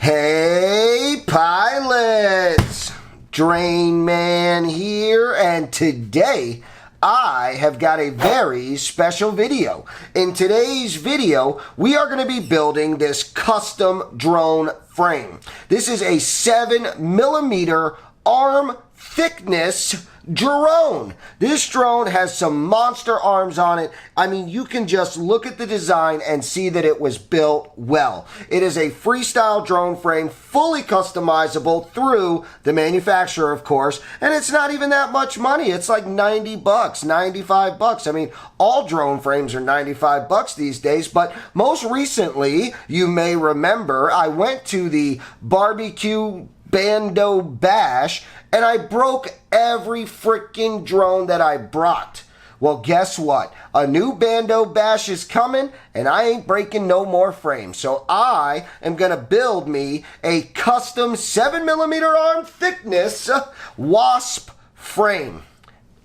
Hey pilots, DrainMan here, and today I have got a very special video. In today's video, we are going to be building this custom drone frame. This is a 7mm arm thickness drone. This drone has some monster arms on it. I mean, you can just look at the design and see that it was built well. It is a freestyle drone frame, fully customizable through the manufacturer, of course, and it's not even that much money. It's like 90 bucks, 95 bucks. I mean, all drone frames are 95 bucks these days, but most recently, you may remember, I went to the barbecue Bando Bash and I broke every freaking drone that I brought. Well, guess what? A new Bando Bash is coming and I ain't breaking no more frames. So I am going to build me a custom 7mm arm thickness Wasp frame.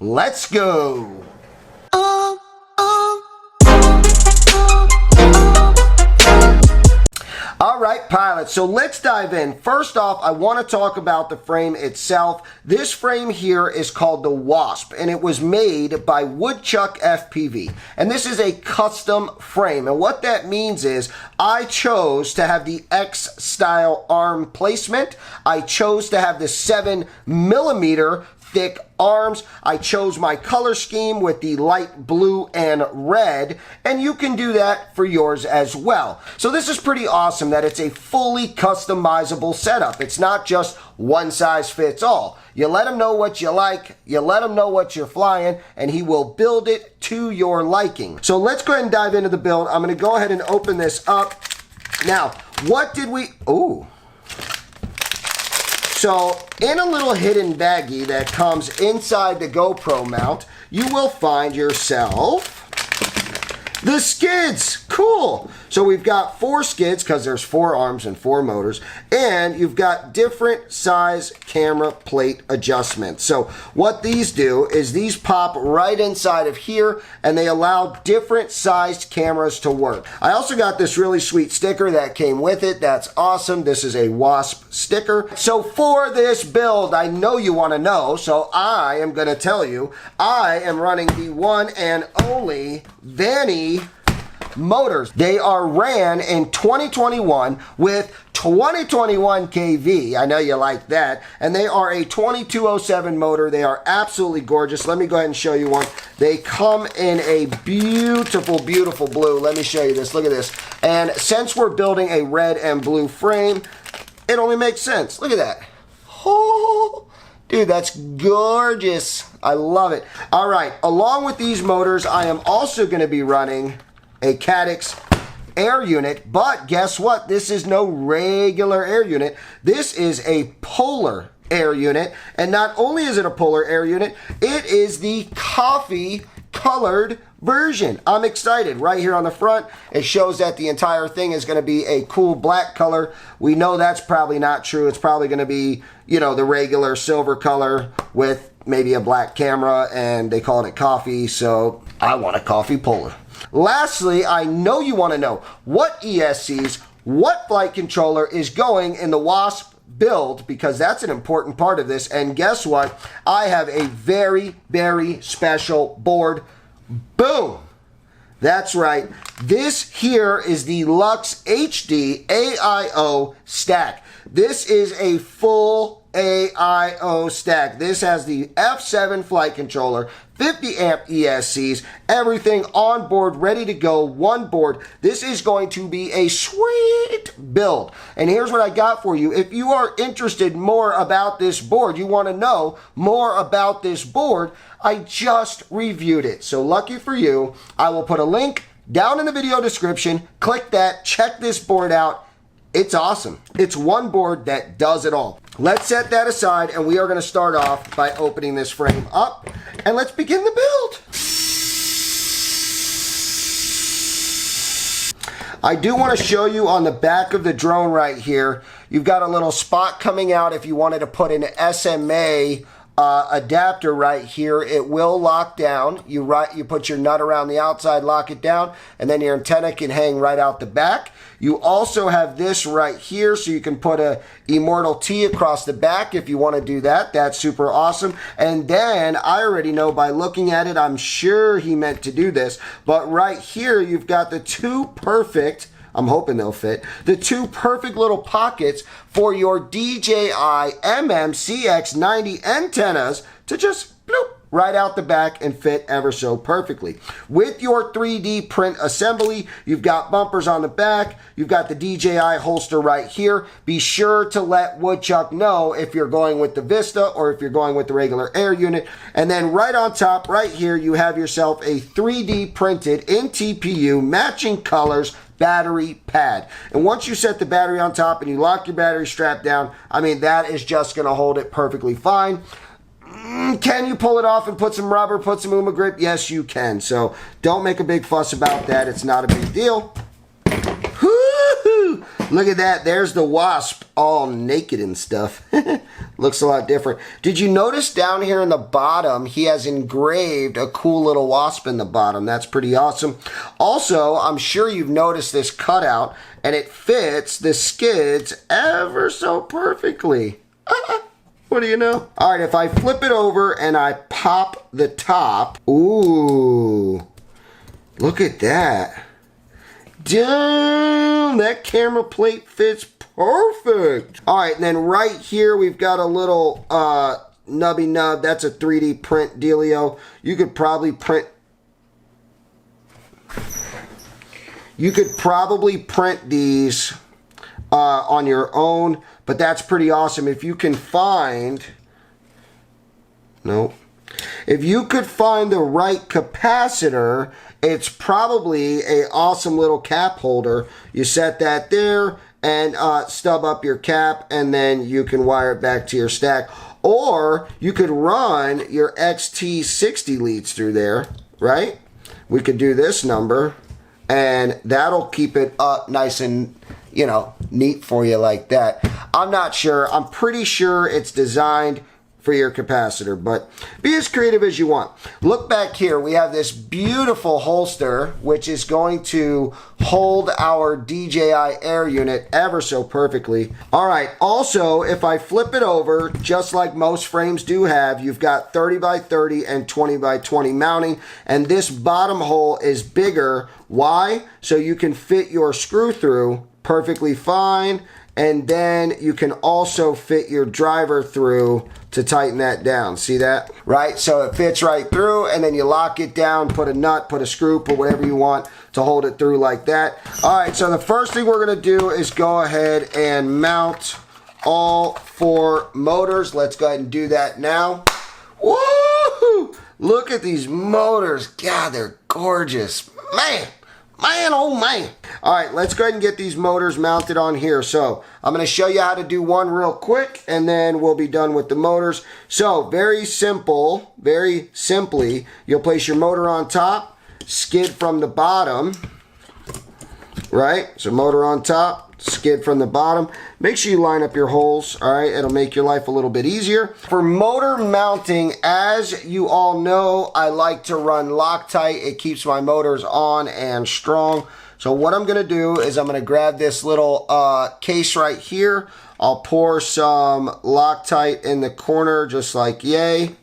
Let's go. All right, pilots, so let's dive in. First off, I want to talk about the frame itself. This frame here is called the Wasp, and it was made by WoodChuckFPV. And this is a custom frame. And what that means is I chose to have the X-style arm placement. I chose to have the 7mm thick arms. I chose my color scheme with the light blue and red, and you can do that for yours as well. So this is pretty awesome that it's a fully customizable setup. It's not just one size fits all. You let him know what you like, you let him know what you're flying, and he will build it to your liking. So let's go ahead and dive into the build. I'm going to go ahead and open this up. Now, what did we... Ooh. So, in a little hidden baggie that comes inside the GoPro mount, you will find yourself the skids. Cool. So we've got 4 skids because there's 4 arms and 4 motors, and you've got different size camera plate adjustments. So what these do is these pop right inside of here and they allow different sized cameras to work. I also got this really sweet sticker that came with it. That's awesome. This is a Wasp sticker. So for this build, I know you want to know, so I am going to tell you, I am running the one and only Vise motors. They are ran in 2021 with 2021 kV. I know you like that. And they are a 2207 motor. They are absolutely gorgeous. Let me go ahead and show you one. They come in a beautiful, beautiful blue. Let me show you this. Look at this. And since we're building a red and blue frame, it only makes sense. Look at that. Oh, dude, that's gorgeous. I love it. All right. Along with these motors, I am also going to be running a Caddx Air Unit, but guess what? This is no regular air unit. This is a polar air unit, and not only is it a polar air unit, it is the coffee colored version. I'm excited. Right here on the front, it shows that the entire thing is going to be a cool black color. We know that's probably not true. It's probably going to be, you know, the regular silver color with maybe a black camera, and they call it coffee, so I want a coffee polar. Lastly, I know you want to know what ESCs, what flight controller is going in the Wasp build, because that's an important part of this. And guess what? I have a very, very special board. Boom! That's right. This here is the Lux HD AIO stack. This is a full AIO stack. This has the F7 flight controller, 50 amp ESCs, everything on board, ready to go, one board. This is going to be a sweet build. And here's what I got for you. If you are interested more about this board, you want to know more about this board, I just reviewed it. So lucky for you, I will put a link down in the video description. Click that, check this board out. It's awesome. It's one board that does it all. Let's set that aside, and we are going to start off by opening this frame up, and let's begin the build. I do want to show you on the back of the drone right here, you've got a little spot coming out if you wanted to put an SMA adapter right here. It will lock down. You put your nut around the outside, lock it down, and then your antenna can hang right out the back. You also have this right here, so you can put a Immortal T across the back if you want to do that. That's super awesome. And then I already know by looking at it, I'm sure he meant to do this, but right here you've got the two perfect, I'm hoping they'll fit, the two perfect little pockets for your DJI MMCX90 antennas to just bloop right out the back and fit ever so perfectly. With your 3D print assembly, you've got bumpers on the back, you've got the DJI holster right here. Be sure to let WoodChuck know if you're going with the Vista or if you're going with the regular Air unit. And then right on top, right here, you have yourself a 3D printed in TPU matching colors battery pad. And once you set the battery on top and you lock your battery strap down, I mean, that is just going to hold it perfectly fine. Can you pull it off and put some rubber, put some UMA grip? Yes, you can. So don't make a big fuss about that. It's not a big deal. Woo-hoo! Look at that. There's the Wasp all naked and stuff. Looks a lot different. Did you notice down here in the bottom, he has engraved a cool little wasp in the bottom? That's pretty awesome. Also, I'm sure you've noticed this cutout, and it fits the skids ever so perfectly. What do you know? All right, if I flip it over and I pop the top, ooh, look at that. Damn, that camera plate fits perfect. All right, and then right here, we've got a little nubby nub. That's a 3D print dealio. You could probably print these on your own, but that's pretty awesome. If you can find, if you could find the right capacitor, it's probably a awesome little cap holder. You set that there and stub up your cap, and then you can wire it back to your stack. Or you could run your XT60 leads through there, right? We could do this number, and that'll keep it up nice and, you know, neat for you like that. I'm not sure. I'm pretty sure it's designed for your capacitor, but be as creative as you want. Look back here. We have this beautiful holster, which is going to hold our DJI Air unit ever so perfectly. All right. Also, if I flip it over, just like most frames do have, you've got 30 by 30 and 20 by 20 mounting, and this bottom hole is bigger. Why? So you can fit your screw through perfectly fine, and then you can also fit your driver through to tighten that down. See that? Right? So it fits right through, and then you lock it down, put a nut, put a screw, put whatever you want to hold it through like that. All right, so the first thing we're gonna do is go ahead and mount all 4 motors. Let's go ahead and do that now. Woo! Look at these motors. God, they're gorgeous. Man, oh man. All right, let's go ahead and get these motors mounted on here. So I'm going to show you how to do one real quick, and then we'll be done with the motors. So very simple, very simply, you'll place your motor on top, skid from the bottom, right? So motor on top, skid from the bottom. Make sure you line up your holes, all right? It'll make your life a little bit easier. For motor mounting, as you all know, I like to run Loctite. It keeps my motors on and strong. So what I'm gonna do is I'm gonna grab this little case right here. I'll pour some Loctite in the corner, just like yay.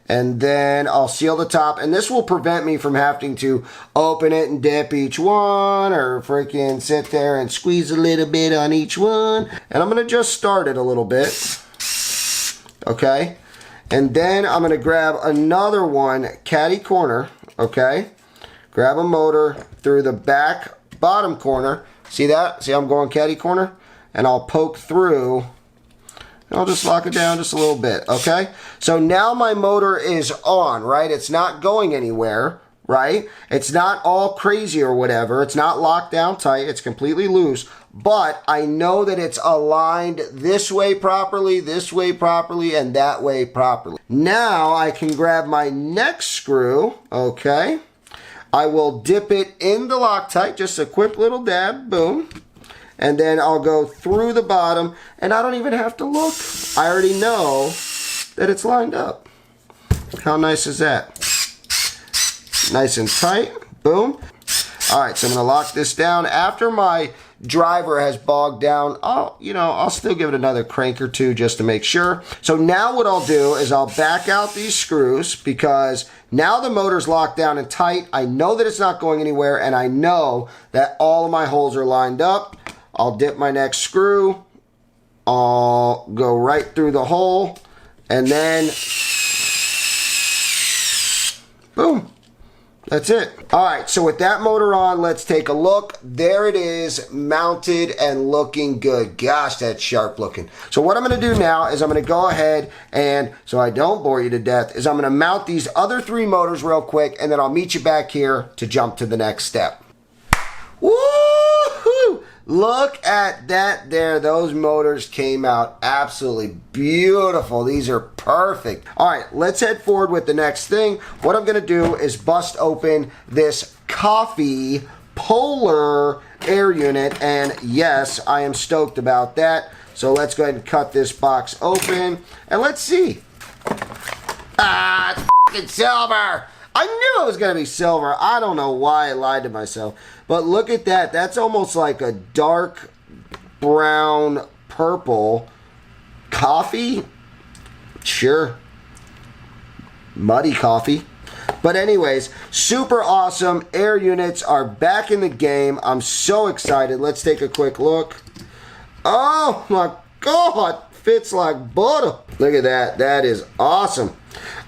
And then I'll seal the top, and this will prevent me from having to open it and dip each one, or freaking sit there and squeeze a little bit on each one. And I'm gonna just start it a little bit, okay? And then I'm gonna grab another one, catty corner, okay? Grab a motor through the back bottom corner. See that? See how I'm going catty corner? And I'll poke through. I'll just lock it down just a little bit, okay? So now my motor is on, right? It's not going anywhere, right? It's not all crazy or whatever. It's not locked down tight. It's completely loose. But I know that it's aligned this way properly, and that way properly. Now I can grab my next screw, okay? I will dip it in the Loctite, just a quick little dab, boom. And then I'll go through the bottom, and I don't even have to look. I already know that it's lined up. How nice is that? Nice and tight. Boom. All right, so I'm going to lock this down. After my driver has bogged down, I'll still give it another crank or two just to make sure. So now what I'll do is I'll back out these screws, because now the motor's locked down and tight. I know that it's not going anywhere, and I know that all of my holes are lined up. I'll dip my next screw. I'll go right through the hole, and then boom. That's it. All right, so with that motor on, let's take a look. There it is, mounted and looking good. Gosh, that's sharp looking. So what I'm gonna do now is I'm gonna go ahead and, so I don't bore you to death, is I'm gonna mount these other 3 motors real quick, and then I'll meet you back here to jump to the next step. Woo-hoo! Look at that there. Those motors came out absolutely beautiful. These are perfect. All right, let's head forward with the next thing. What I'm going to do is bust open this coffee polar air unit. And yes, I am stoked about that. So let's go ahead and cut this box open. And let's see. Ah, it's f***ing silver. I knew it was going to be silver. I don't know why I lied to myself. But look at that. That's almost like a dark brown purple coffee. Sure. Muddy coffee. But anyways, super awesome. Air units are back in the game. I'm so excited. Let's take a quick look. Oh my God. Fits like butter. Look at that. That is awesome.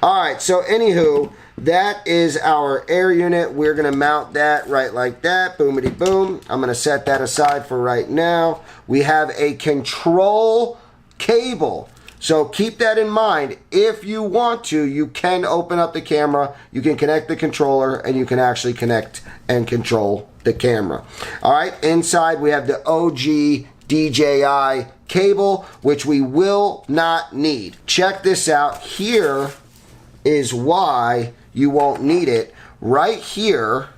All right. So anywho, that is our air unit. We're going to mount that right like that. Boomity boom. I'm going to set that aside for right now. We have a control cable. So keep that in mind. If you want to, you can open up the camera. You can connect the controller, and you can actually connect and control the camera. All right. Inside, we have the OG DJI cable, which we will not need. Check this out. Here is why you won't need it. Right here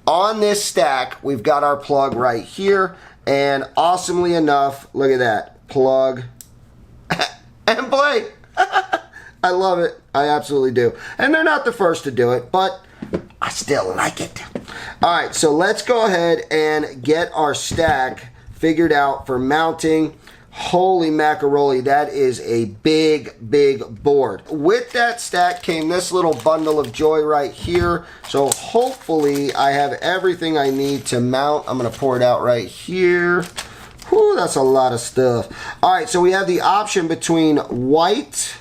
on this stack, we've got our plug right here, and awesomely enough, look at that, plug and play. I love it. I absolutely do. And they're not the first to do it, but I still like it. All right, so let's go ahead and get our stack figured out for mounting. Holy macaroni, that is a big, big board. With that stack came this little bundle of joy right here. So hopefully I have everything I need to mount. I'm going to pour it out right here. Whew, that's a lot of stuff. All right, so we have the option between white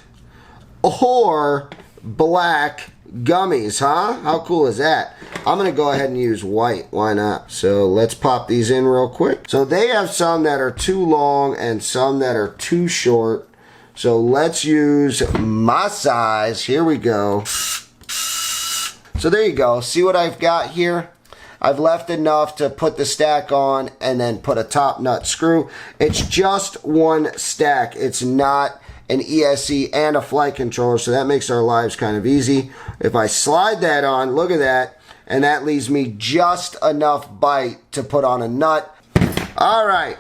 or black gummies, huh? How cool is that? I'm going to go ahead and use white. Why not? So let's pop these in real quick. So they have some that are too long and some that are too short. So let's use my size. Here we go. So there you go. See what I've got here? I've left enough to put the stack on and then put a top nut screw. It's just one stack. It's not an ESC and a flight controller, so that makes our lives kind of easy. If I slide that on, look at that, and that leaves me just enough bite to put on a nut. All right,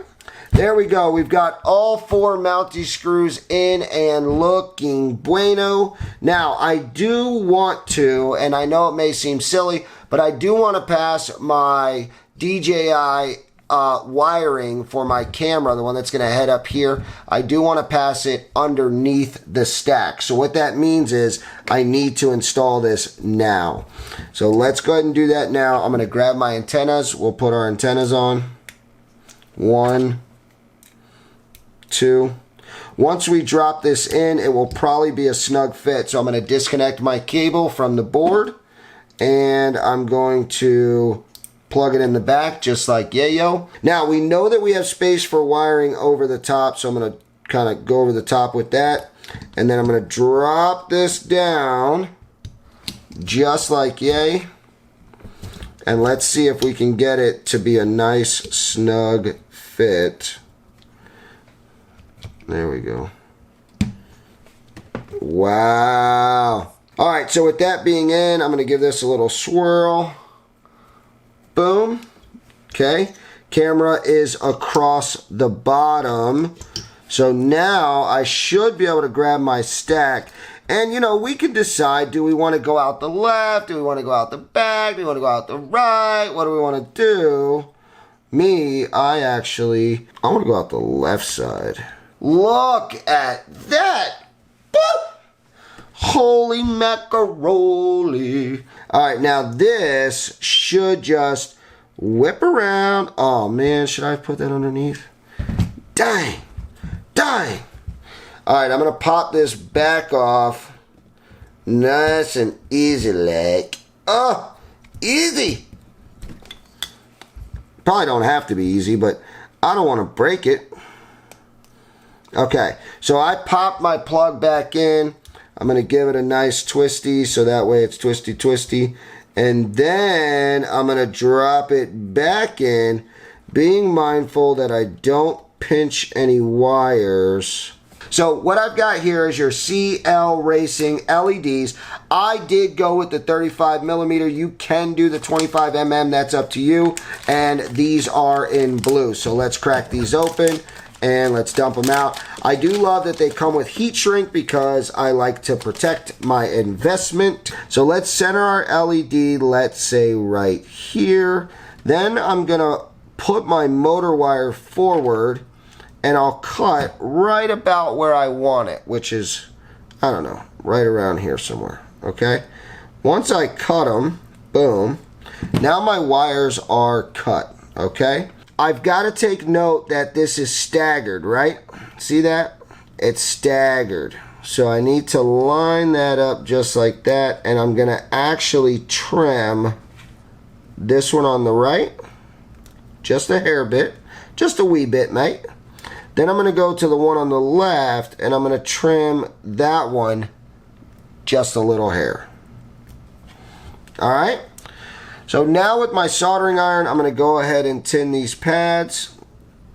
there we go. We've got all 4 mounty screws in and looking bueno. Now, I do want to, and I know it may seem silly, but I do want to pass my DJI wiring for my camera, the one that's going to head up here. I do want to pass it underneath the stack. So what that means is I need to install this now. So let's go ahead and do that now. I'm going to grab my antennas. We'll put our antennas on. 1, 2. Once we drop this in, it will probably be a snug fit. So I'm going to disconnect my cable from the board, and I'm going to plug it in the back just like yayo. Now we know that we have space for wiring over the top, so I'm going to kind of go over the top with that, and then I'm going to drop this down just like yay, and let's see if we can get it to be a nice snug fit. There we go. Wow. All right, so with that being in, I'm going to give this a little swirl. Boom. Okay. Camera is across the bottom. So now I should be able to grab my stack. And, you know, we can decide, do we want to go out the left? Do we want to go out the back? Do we want to go out the right? What do we want to do? Me, I want to go out the left side. Look at that. Boop. Holy macaroni. All right, now this should just whip around. Oh, man, should I put that underneath? Dang. Dang. All right, I'm going to pop this back off. Nice and easy like. Oh, easy. Probably don't have to be easy, but I don't want to break it. Okay, so I popped my plug back in. I'm going to give it a nice twisty so that way it's twisty twisty. And then I'm going to drop it back in, being mindful that I don't pinch any wires. So what I've got here is your CL Racing LEDs. I did go with the 35mm. You can do the 25mm. That's up to you. And these are in blue. So let's crack these open and let's dump them out. I do love that they come with heat shrink because I like to protect my investment. So let's center our LED, let's say right here. Then I'm going to put my motor wire forward and I'll cut right about where I want it, which is, I don't know, right around here somewhere, okay? Once I cut them, boom, now my wires are cut, okay? I've got to take note that this is staggered, right? See that? It's staggered. So I need to line that up just like that, and I'm going to actually trim this one on the right, just a hair bit, just a wee bit, mate. Then I'm going to go to the one on the left, and I'm going to trim that one just a little hair. All right? So now with my soldering iron, I'm going to go ahead and tin these pads.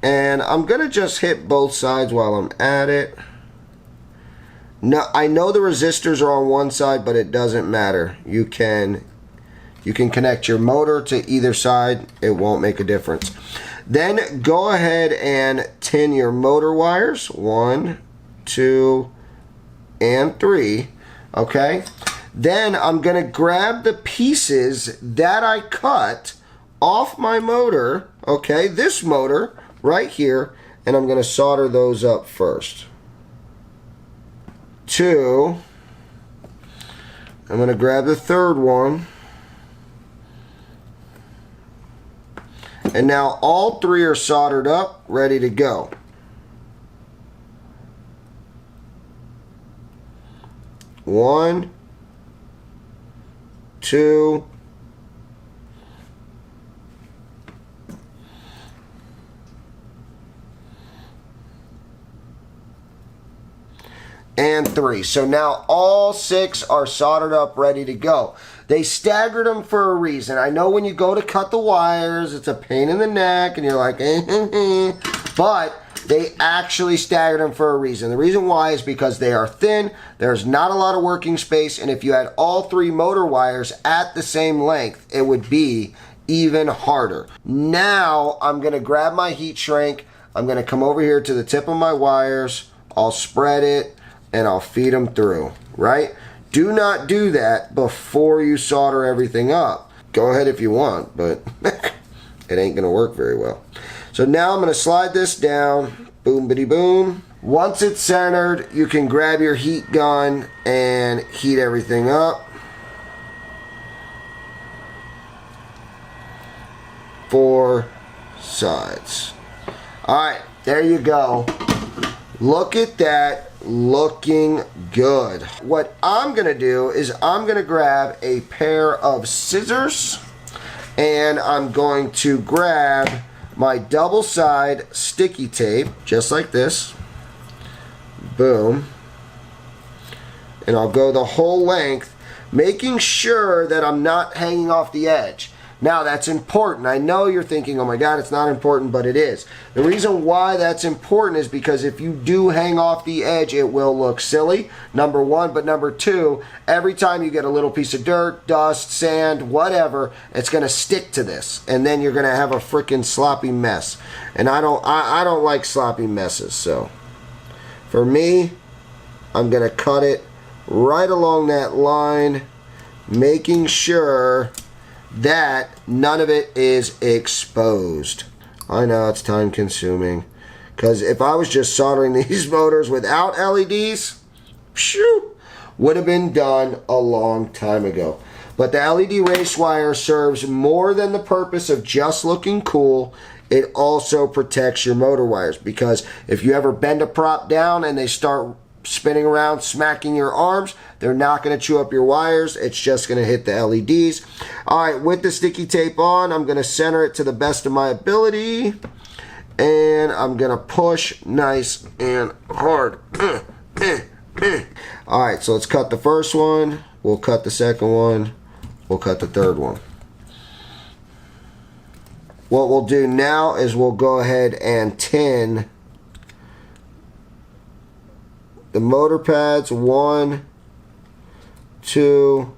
And I'm going to just hit both sides while I'm at it. Now, I know the resistors are on one side, but it doesn't matter. You can connect your motor to either side. It won't make a difference. Then go ahead and tin your motor wires. 1, 2, and 3. Okay? Then I'm going to grab the pieces that I cut off my motor. Okay? This motor right here. And I'm going to solder those up first. 2. I'm going to grab the third one. And now all 3 are soldered up, ready to go. One, 2, and 3. So now all 6 are soldered up, ready to go. They staggered them for a reason. I know when you go to cut the wires, it's a pain in the neck, and you're like, but they actually staggered them for a reason. The reason why is because they are thin, there's not a lot of working space, and if you had all 3 motor wires at the same length, it would be even harder. Now, I'm going to grab my heat shrink, I'm going to come over here to the tip of my wires, I'll spread it, and I'll feed them through, right? Do not do that before you solder everything up. Go ahead if you want, but it ain't gonna work very well. So now I'm gonna slide this down, boom bitty boom. Once it's centered, you can grab your heat gun and heat everything up. 4 sides. All right, there you go. Look at that. Looking good. What I'm gonna do is I'm gonna grab a pair of scissors and I'm going to grab my double side sticky tape just like this, boom, and I'll go the whole length, making sure that I'm not hanging off the edge. Now that's important. I know you're thinking, oh my God, it's not important, but it is. The reason why that's important is because if you do hang off the edge, it will look silly, number one. But number two, every time you get a little piece of dirt, dust, sand, whatever, it's going to stick to this. And then you're going to have a freaking sloppy mess. And I don't like sloppy messes, so For me, I'm going to cut it right along that line, making sure that none of it is exposed. I know it's time consuming, because if I was just soldering these motors without LEDs, phew, would have been done a long time ago. But the LED race wire serves more than the purpose of just looking cool. It also protects your motor wires, because if you ever bend a prop down and they start spinning around, smacking your arms, they're not going to chew up your wires. It's just going to hit the LEDs. All right, with the sticky tape on, I'm going to center it to the best of my ability, and I'm going to push nice and hard. All right, so let's cut the first one. We'll cut the second one. We'll cut the third one. What we'll do now is we'll go ahead and tin the motor pads. 1, 2,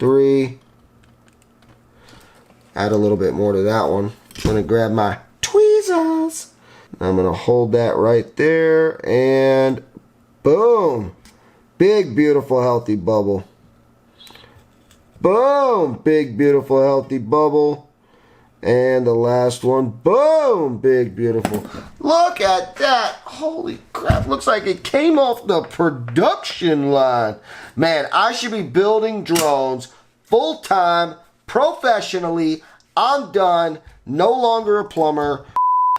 3. Add a little bit more to that one. I'm going to grab my tweezers. I'm going to hold that right there, and boom. Big, beautiful, healthy bubble. Boom! Big, beautiful, healthy bubble. And the last one. Boom! Big, beautiful. Look at that. Holy crap. Looks like it came off the production line. Man, I should be building drones full-time, professionally. I'm done. No longer a plumber.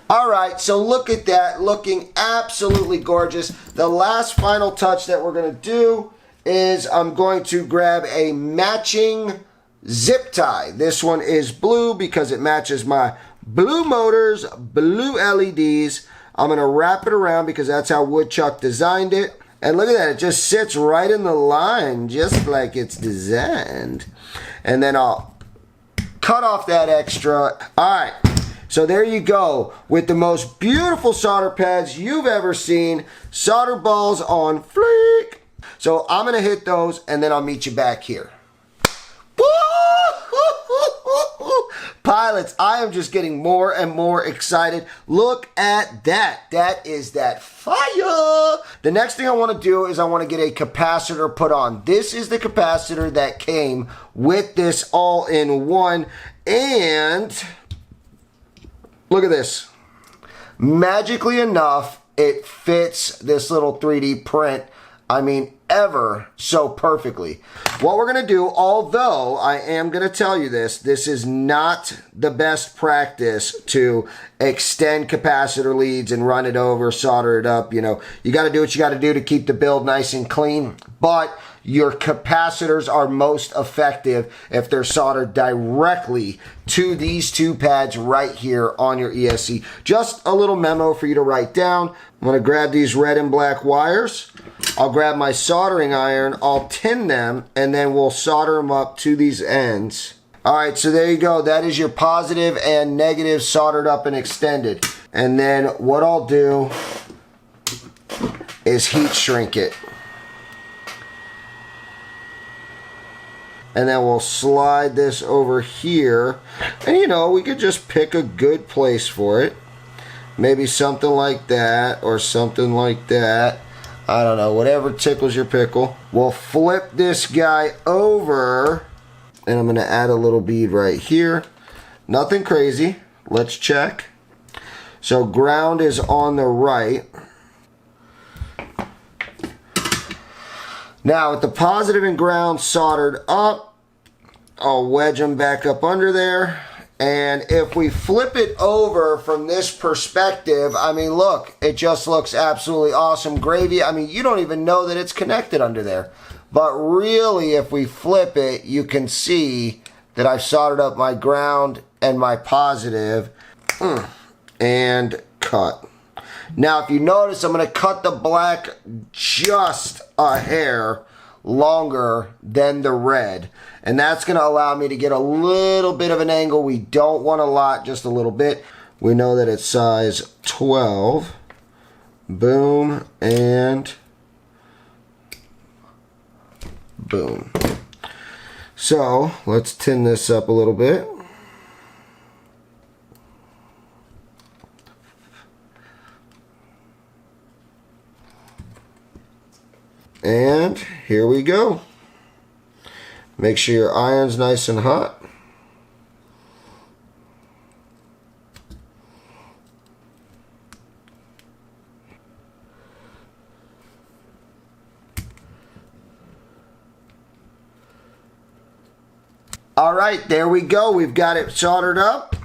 Alright, so look at that. Looking absolutely gorgeous. The last final touch that we're going to do is I'm going to grab a matching zip tie. This one is blue because it matches my blue motors, blue LEDs. I'm going to wrap it around because that's how WoodChuck designed it. And look at that, it just sits right in the line, just like it's designed. And then I'll cut off that extra. Alright, so there you go, with the most beautiful solder pads you've ever seen. Solder balls on fleek. So I'm going to hit those, and then I'll meet you back here. Pilots, I am just getting more and more excited. Look at that. That is that fire. The next thing I want to do is I want to get a capacitor put on. This is the capacitor that came with this all-in-one. And look at this. Magically enough, it fits this little 3D print. I mean, ever so perfectly. What we're going to do, although I am going to tell you this is not the best practice to extend capacitor leads and run it over, solder it up. You know, you got to do what you got to do to keep the build nice and clean. But your capacitors are most effective if they're soldered directly to these two pads right here on your ESC. Just a little memo for you to write down. I'm going to grab these red and black wires. I'll grab my soldering iron, I'll tin them, and then we'll solder them up to these ends. Alright, so there you go. That is your positive and negative soldered up and extended. And then what I'll do is heat shrink it. And then we'll slide this over here. And you know, we could just pick a good place for it. Maybe something like that or something like that. I don't know, whatever tickles your pickle. We'll flip this guy over, and I'm going to add a little bead right here. Nothing crazy. Let's check. So ground is on the right. Now with the positive and ground soldered up, I'll wedge them back up under there. And if we flip it over from this perspective, I mean, look, it just looks absolutely awesome. Gravy. I mean, you don't even know that it's connected under there. But really, if we flip it, you can see that I've soldered up my ground and my positive. And cut. Now, if you notice, I'm going to cut the black just a hair longer than the red, and that's going to allow me to get a little bit of an angle. We don't want a lot, just a little bit. We know that it's size 12. Boom and boom. So let's tin this up a little bit. And here we go. Make sure your iron's nice and hot. All right, there we go. We've got it soldered up.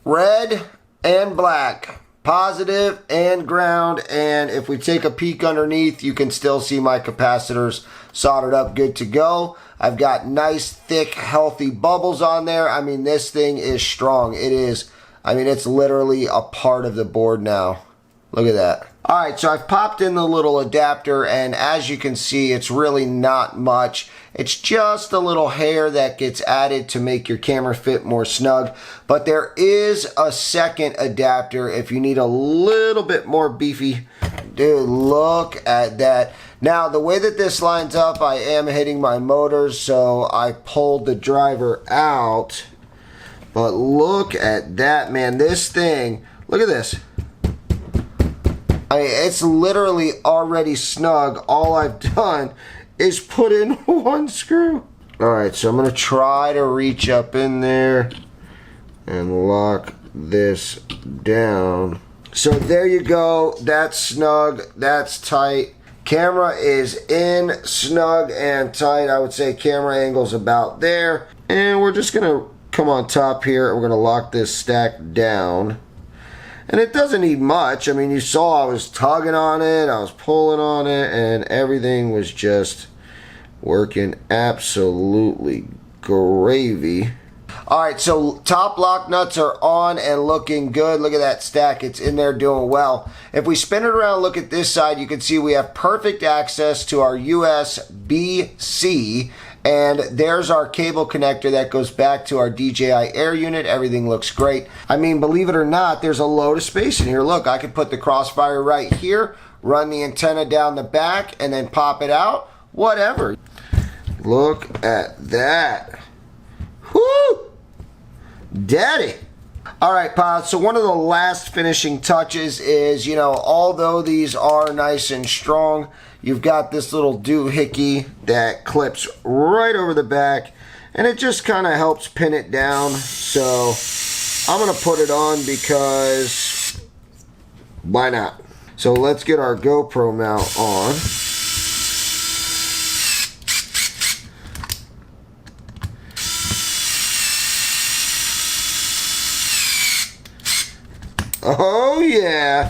Red and black. Positive and ground. And if we take a peek underneath, you can still see my capacitors soldered up, good to go. I've got nice, thick, healthy bubbles on there. I mean, this thing is strong. It is, I mean, it's literally a part of the board now. Look at that. All right, so I've popped in the little adapter, and as you can see, it's really not much. It's just a little hair that gets added to make your camera fit more snug. But there is a second adapter if you need a little bit more beefy. Dude, look at that. Now, the way that this lines up, I am hitting my motors, so I pulled the driver out. But look at that, man. This thing, look at this. I mean, it's literally already snug. All I've done is put in one screw. Alright, so I'm going to try to reach up in there and lock this down. So there you go. That's snug. That's tight. Camera is in snug and tight. I would say camera angle's about there. And we're just going to come on top here. We're going to lock this stack down. And it doesn't need much. I mean, you saw I was tugging on it, I was pulling on it, and everything was just working absolutely gravy. Alright, so top lock nuts are on and looking good. Look at that stack. It's in there doing well. If we spin it around, look at this side, you can see we have perfect access to our USB-C. And there's our cable connector that goes back to our DJI Air Unit. Everything looks great. I mean, believe it or not, there's a load of space in here. Look, I could put the Crossfire right here, run the antenna down the back, and then pop it out. Whatever. Look at that. Whoo! Daddy. All right, pods, so one of the last finishing touches is, you know, although these are nice and strong, you've got this little doohickey that clips right over the back, and it just kind of helps pin it down. So I'm going to put it on because why not? So let's get our GoPro mount on. Oh yeah.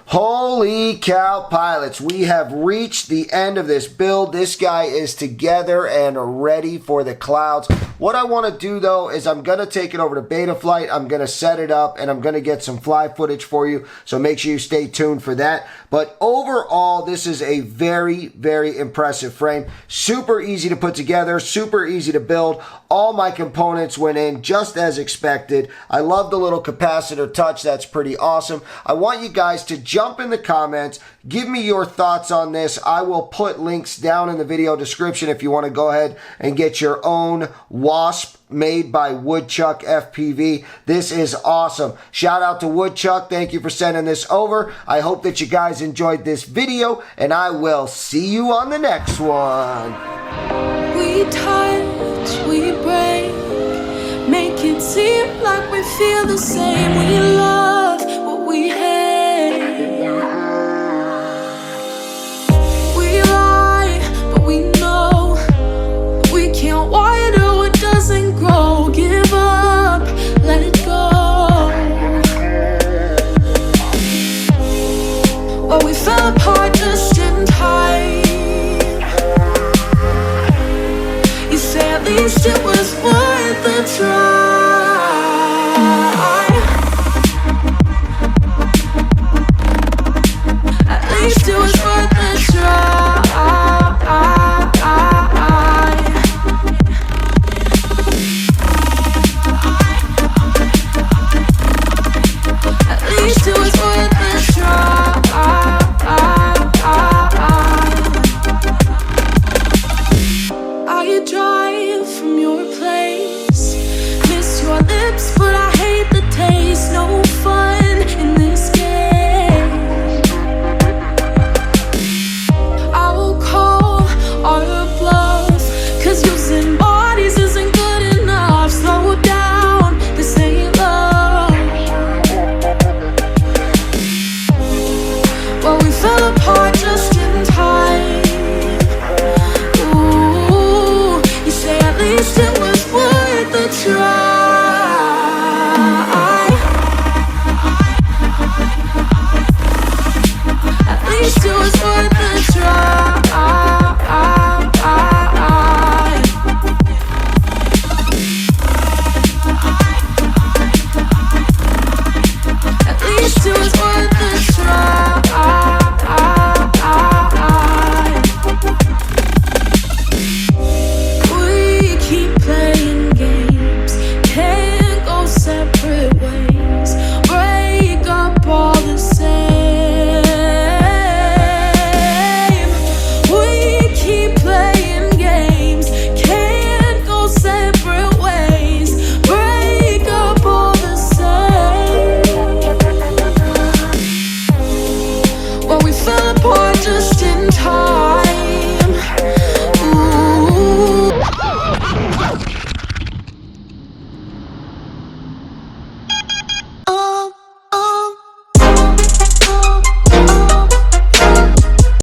Holy cow, pilots, we have reached the end of this build. This guy is together and ready for the clouds. What I want to do though is I'm going to take it over to beta flight. I'm going to set it up and I'm going to get some fly footage for you. So make sure you stay tuned for that. But overall, this is a very, very impressive frame. Super easy to put together, super easy to build. All my components went in just as expected. I love the little capacitor touch. That's pretty awesome. I want you guys to jump in the comments. Give me your thoughts on this. I will put links down in the video description if you want to go ahead and get your own Wasp made by WoodChuckFPV. This is awesome. Shout out to WoodChuck. Thank you for sending this over. I hope that you guys enjoyed this video, and I will see you on the next one. We touch, we break, make it seem like we feel the same. We love what we hate. We lie, but we know we can't water what doesn't grow. Give up, let it go. Well, we fell apart just in time. You say at least it was worth a try. At least it was worth a try. At least it was worth a try. I drive from your place, miss But we fell apart just